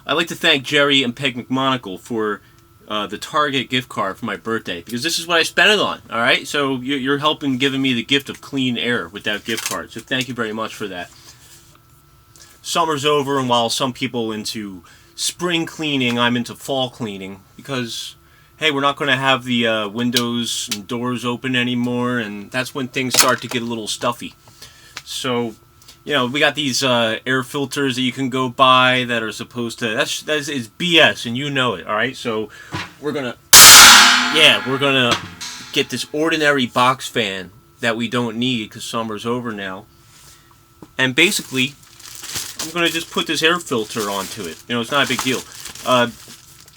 I'd like to thank Jerry and Peg McMonagle for the Target gift card for my birthday, because this is what I spent it on. Alright, so you're helping giving me the gift of clean air with that gift card, so thank you very much for that. Summer's over, and while some people into spring cleaning, I'm into fall cleaning, because hey, we're not going to have the windows and doors open anymore, and that's when things start to get a little stuffy. So, you know, we got these air filters that you can go buy that are supposed to, that is BS, and you know it, alright? So, we're gonna get this ordinary box fan that we don't need because summer's over now. And basically, I'm gonna just put this air filter onto it. You know, it's not a big deal.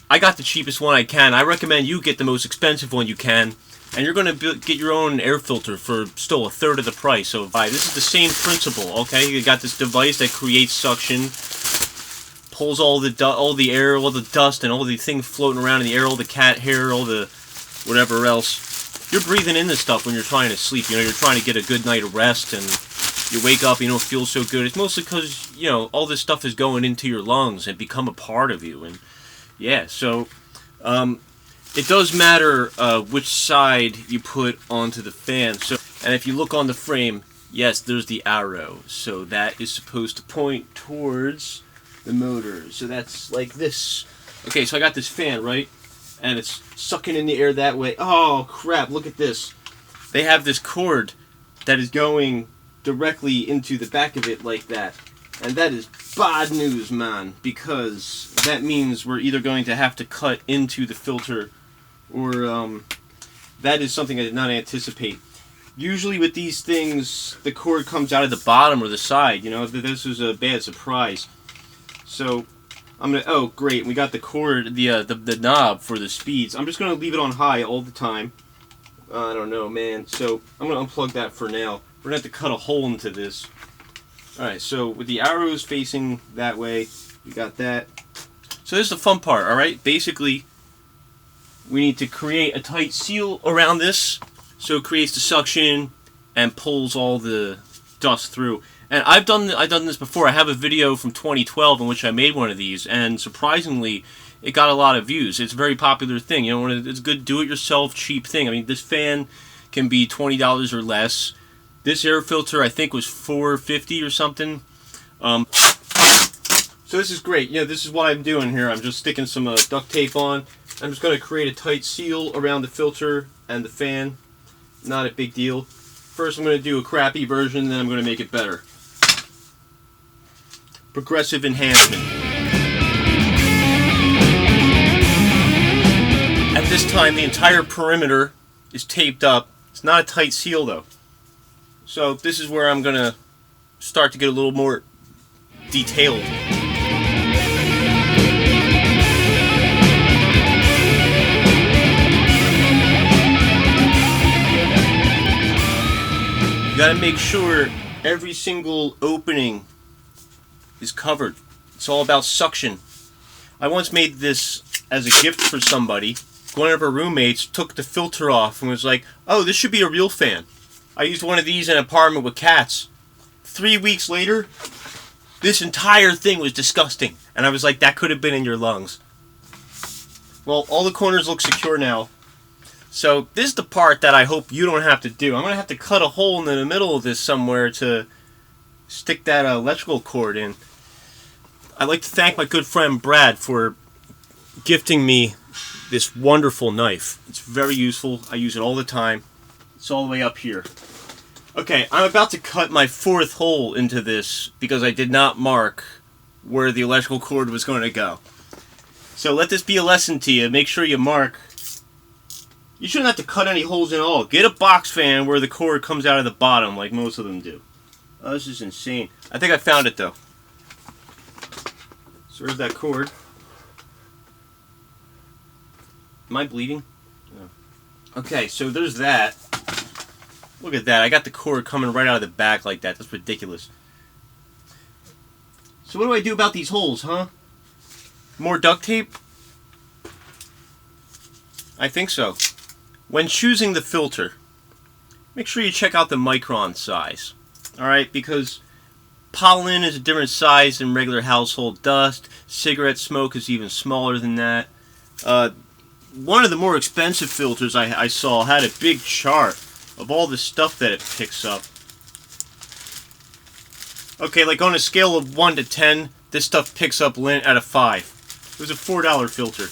I got the cheapest one I can. I recommend you get the most expensive one you can. And you're going to get your own air filter for still a third of the price. So this is the same principle, okay? You got this device that creates suction, pulls all the air, all the dust, and all the things floating around in the air, all the cat hair, all the whatever else. You're breathing in this stuff when you're trying to sleep. You know, you're trying to get a good night of rest, and you wake up, you don't feel so good. It's mostly because, you know, all this stuff is going into your lungs and become a part of you. And yeah, so it does matter which side you put onto the fan. So, and if you look on the frame, yes, there's the arrow. So that is supposed to point towards the motor. So that's like this. Okay, so I got this fan, right? And it's sucking in the air that way. Oh, crap, look at this. They have this cord that is going directly into the back of it like that. And that is bad news, man, because that means we're either going to have to cut into the filter, or that is something I did not anticipate. Usually with these things, the cord comes out of the bottom or the side. You know, this was a bad surprise. So I'm gonna. Oh, great! We got the cord, the knob for the speeds. I'm just gonna leave it on high all the time. I don't know, man. So I'm gonna unplug that for now. We're gonna have to cut a hole into this. Alright, so with the arrows facing that way, we got that. So this is the fun part, alright? Basically, we need to create a tight seal around this so it creates the suction and pulls all the dust through. And I've done this before. I have a video from 2012 in which I made one of these, and surprisingly, it got a lot of views. It's a very popular thing. You know, it's a good do-it-yourself, cheap thing. I mean, this fan can be $20 or less. This air filter, I think, was $4.50 or something. So this is great. Yeah, this is what I'm doing here. I'm just sticking some duct tape on. I'm just going to create a tight seal around the filter and the fan. Not a big deal. First, I'm going to do a crappy version, then I'm going to make it better. Progressive enhancement. At this time, the entire perimeter is taped up. It's not a tight seal, though. So this is where I'm going to start to get a little more detailed. You got to make sure every single opening is covered. It's all about suction. I once made this as a gift for somebody. One of her roommates took the filter off and was like, "Oh, this should be a real fan." I used one of these in an apartment with cats. 3 weeks later, this entire thing was disgusting. And I was like, that could have been in your lungs. Well, all the corners look secure now. So this is the part that I hope you don't have to do. I'm going to have to cut a hole in the middle of this somewhere to stick that electrical cord in. I'd like to thank my good friend Brad for gifting me this wonderful knife. It's very useful. I use it all the time. It's all the way up here. Okay, I'm about to cut my fourth hole into this because I did not mark where the electrical cord was going to go. So let this be a lesson to you. Make sure you mark. You shouldn't have to cut any holes in at all. Get a box fan where the cord comes out of the bottom like most of them do. Oh, this is insane. I think I found it though. So there's that cord. Am I bleeding? No. Okay, so there's that. Look at that. I got the cord coming right out of the back like that. That's ridiculous. So what do I do about these holes, huh? More duct tape? I think so. When choosing the filter, make sure you check out the micron size. Alright, because Pollen is a different size than regular household dust. Cigarette smoke is even smaller than that. One of the more expensive filters I saw had a big chart of all the stuff that it picks up. Okay, like on a scale of 1 to 10, this stuff picks up lint at a 5. It was a $4 filter.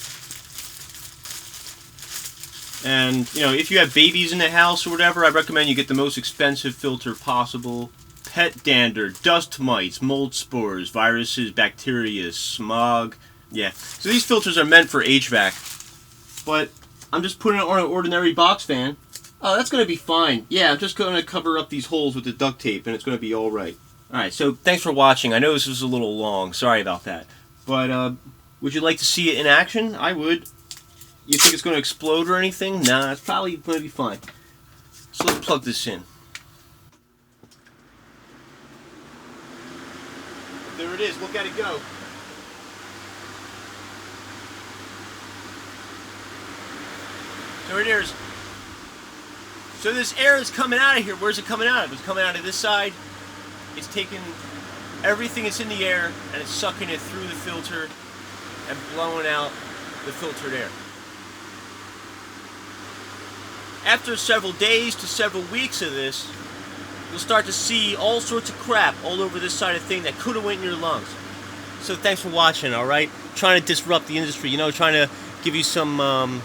And, you know, if you have babies in the house or whatever, I recommend you get the most expensive filter possible. Pet dander, dust mites, mold spores, viruses, bacteria, smog. Yeah, so these filters are meant for HVAC. But I'm just putting it on an ordinary box fan. Oh, that's going to be fine. Yeah, I'm just going to cover up these holes with the duct tape and it's going to be alright. Alright, so thanks for watching. I know this was a little long. Sorry about that. But, would you like to see it in action? I would. You think it's going to explode or anything? Nah, it's probably going to be fine. So let's plug this in. There it is. Look at it go. So it is. So this air is coming out of here. Where's it coming out of? It's coming out of this side. It's taking everything that's in the air and it's sucking it through the filter and blowing out the filtered air. After several days to several weeks of this, you'll start to see all sorts of crap all over this side of the thing that could have went in your lungs. So thanks for watching, alright? Trying to disrupt the industry, you know, trying to give you some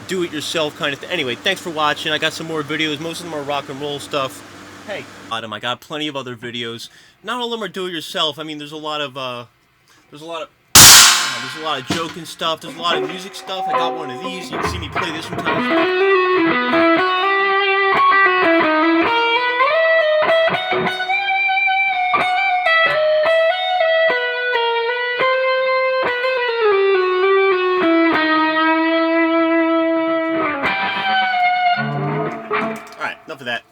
do-it-yourself kind of thing. Anyway, thanks for watching. I got some more videos. Most of them are rock and roll stuff. Hey, I got plenty of other videos. Not all of them are do-it-yourself. I mean, there's a lot of joking stuff. There's a lot of music stuff. I got one of these. You can see me play this from time to time. Alright, enough of that.